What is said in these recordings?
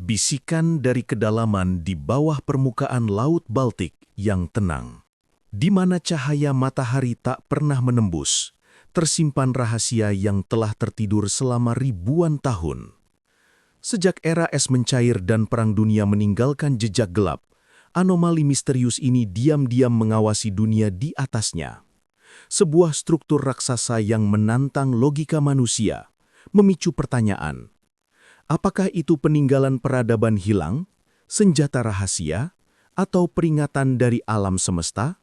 Bisikan dari kedalaman di bawah permukaan Laut Baltik yang tenang, di mana cahaya matahari tak pernah menembus, tersimpan rahasia yang telah tertidur selama ribuan tahun. Sejak era es mencair dan Perang Dunia meninggalkan jejak gelap, anomali misterius ini diam-diam mengawasi dunia di atasnya. Sebuah struktur raksasa yang menantang logika manusia, memicu pertanyaan. Apakah itu peninggalan peradaban hilang, senjata rahasia, atau peringatan dari alam semesta?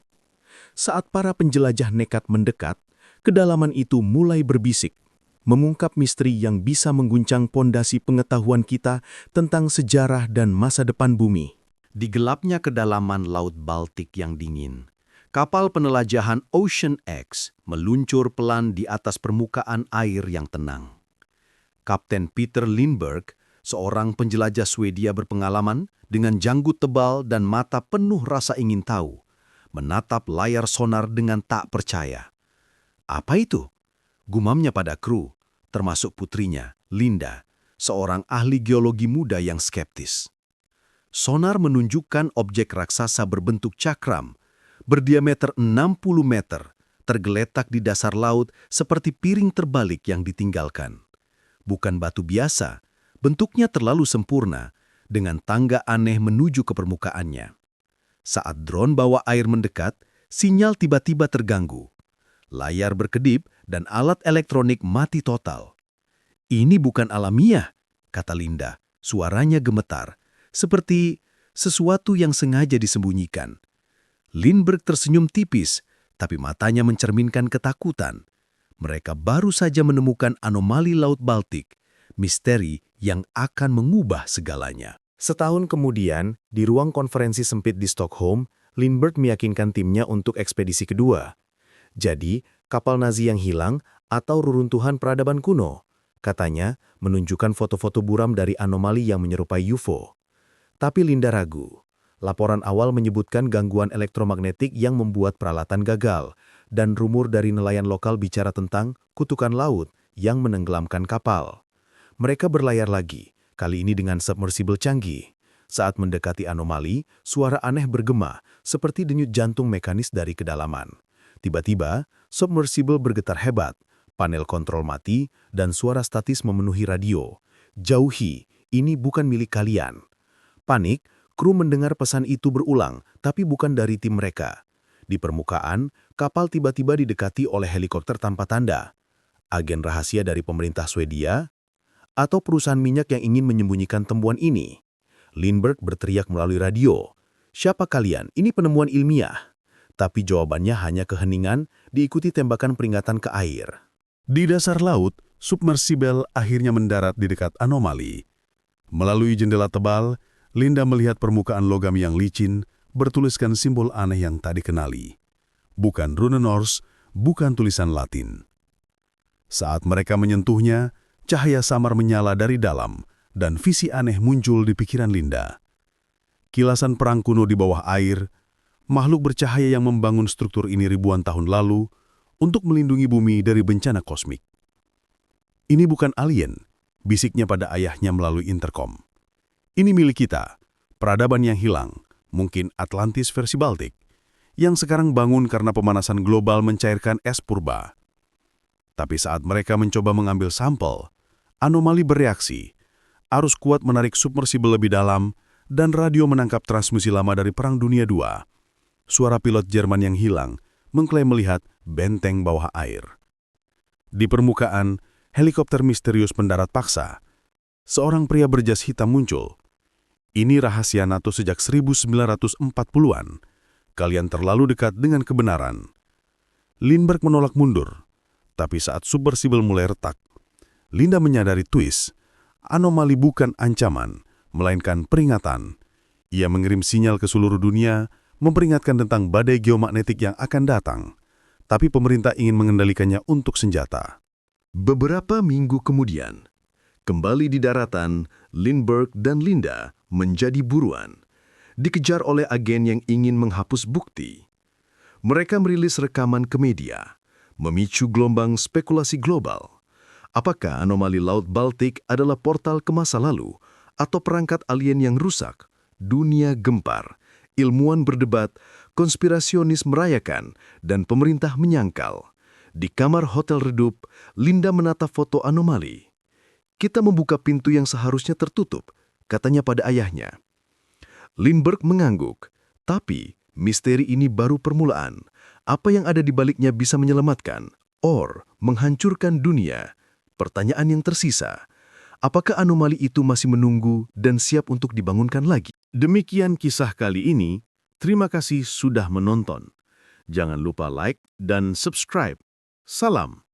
Saat para penjelajah nekat mendekat, kedalaman itu mulai berbisik, mengungkap misteri yang bisa mengguncang pondasi pengetahuan kita tentang sejarah dan masa depan bumi. Di gelapnya kedalaman Laut Baltik yang dingin, kapal penelajahan Ocean X meluncur pelan di atas permukaan air yang tenang. Kapten Peter Lindbergh, seorang penjelajah Swedia berpengalaman dengan janggut tebal dan mata penuh rasa ingin tahu, menatap layar sonar dengan tak percaya. Apa itu? Gumamnya pada kru, termasuk putrinya, Linda, seorang ahli geologi muda yang skeptis. Sonar menunjukkan objek raksasa berbentuk cakram, berdiameter 60 meter, tergeletak di dasar laut seperti piring terbalik yang ditinggalkan. Bukan batu biasa, bentuknya terlalu sempurna, dengan tangga aneh menuju ke permukaannya. Saat drone bawah air mendekat, sinyal tiba-tiba terganggu. Layar berkedip dan alat elektronik mati total. "Ini bukan alamiah," kata Linda, suaranya gemetar, seperti sesuatu yang sengaja disembunyikan. Lindbergh tersenyum tipis, tapi matanya mencerminkan ketakutan. Mereka baru saja menemukan anomali Laut Baltik, misteri yang akan mengubah segalanya. Setahun kemudian, di ruang konferensi sempit di Stockholm, Lindbergh meyakinkan timnya untuk ekspedisi kedua. Jadi, kapal Nazi yang hilang atau reruntuhan peradaban kuno, katanya menunjukkan foto-foto buram dari anomali yang menyerupai UFO. Tapi Linda ragu. Laporan awal menyebutkan gangguan elektromagnetik yang membuat peralatan gagal, dan rumor dari nelayan lokal bicara tentang kutukan laut yang menenggelamkan kapal. Mereka berlayar lagi, kali ini dengan submersible canggih. Saat mendekati anomali, suara aneh bergema, seperti denyut jantung mekanis dari kedalaman. Tiba-tiba, submersible bergetar hebat, panel kontrol mati, dan suara statis memenuhi radio. "Jauhi, ini bukan milik kalian." Panik, kru mendengar pesan itu berulang, tapi bukan dari tim mereka. Di permukaan, kapal tiba-tiba didekati oleh helikopter tanpa tanda. Agen rahasia dari pemerintah Swedia? Atau perusahaan minyak yang ingin menyembunyikan temuan ini? Lindbergh berteriak melalui radio, "Siapa kalian? Ini penemuan ilmiah." Tapi jawabannya hanya keheningan, diikuti tembakan peringatan ke air. Di dasar laut, submersible akhirnya mendarat di dekat anomali. Melalui jendela tebal, Linda melihat permukaan logam yang licin, bertuliskan simbol aneh yang tak dikenali. Bukan rune Norse, bukan tulisan Latin. Saat mereka menyentuhnya, cahaya samar menyala dari dalam, dan visi aneh muncul di pikiran Linda. Kilasan perang kuno di bawah air, makhluk bercahaya yang membangun struktur ini ribuan tahun lalu untuk melindungi bumi dari bencana kosmik. "Ini bukan alien," bisiknya pada ayahnya melalui interkom. "Ini milik kita, peradaban yang hilang, mungkin Atlantis versi Baltik, yang sekarang bangun karena pemanasan global mencairkan es purba." Tapi saat mereka mencoba mengambil sampel, anomali bereaksi. Arus kuat menarik submersible lebih dalam, dan radio menangkap transmisi lama dari Perang Dunia II. Suara pilot Jerman yang hilang mengklaim melihat benteng bawah air. Di permukaan, helikopter misterius mendarat paksa. Seorang pria berjas hitam muncul. "Ini rahasia NATO sejak 1940-an. Kalian terlalu dekat dengan kebenaran." Lindbergh menolak mundur. Tapi saat submersible mulai retak, Linda menyadari twist. Anomali bukan ancaman, melainkan peringatan. Ia mengirim sinyal ke seluruh dunia, memperingatkan tentang badai geomagnetik yang akan datang. Tapi pemerintah ingin mengendalikannya untuk senjata. Beberapa minggu kemudian, kembali di daratan, Lindbergh dan Linda menjadi buruan, dikejar oleh agen yang ingin menghapus bukti. Mereka merilis rekaman ke media, memicu gelombang spekulasi global. Apakah anomali Laut Baltik adalah portal ke masa lalu, atau perangkat alien yang rusak, dunia gempar, ilmuwan berdebat, konspirasionis merayakan, dan pemerintah menyangkal. Di kamar Hotel Redup, Linda menatap foto anomali. "Kita membuka pintu yang seharusnya tertutup," katanya pada ayahnya. Lindbergh mengangguk, tapi misteri ini baru permulaan. Apa yang ada di baliknya bisa menyelamatkan, or menghancurkan dunia? Pertanyaan yang tersisa, apakah anomali itu masih menunggu dan siap untuk dibangunkan lagi? Demikian kisah kali ini. Terima kasih sudah menonton. Jangan lupa like dan subscribe. Salam.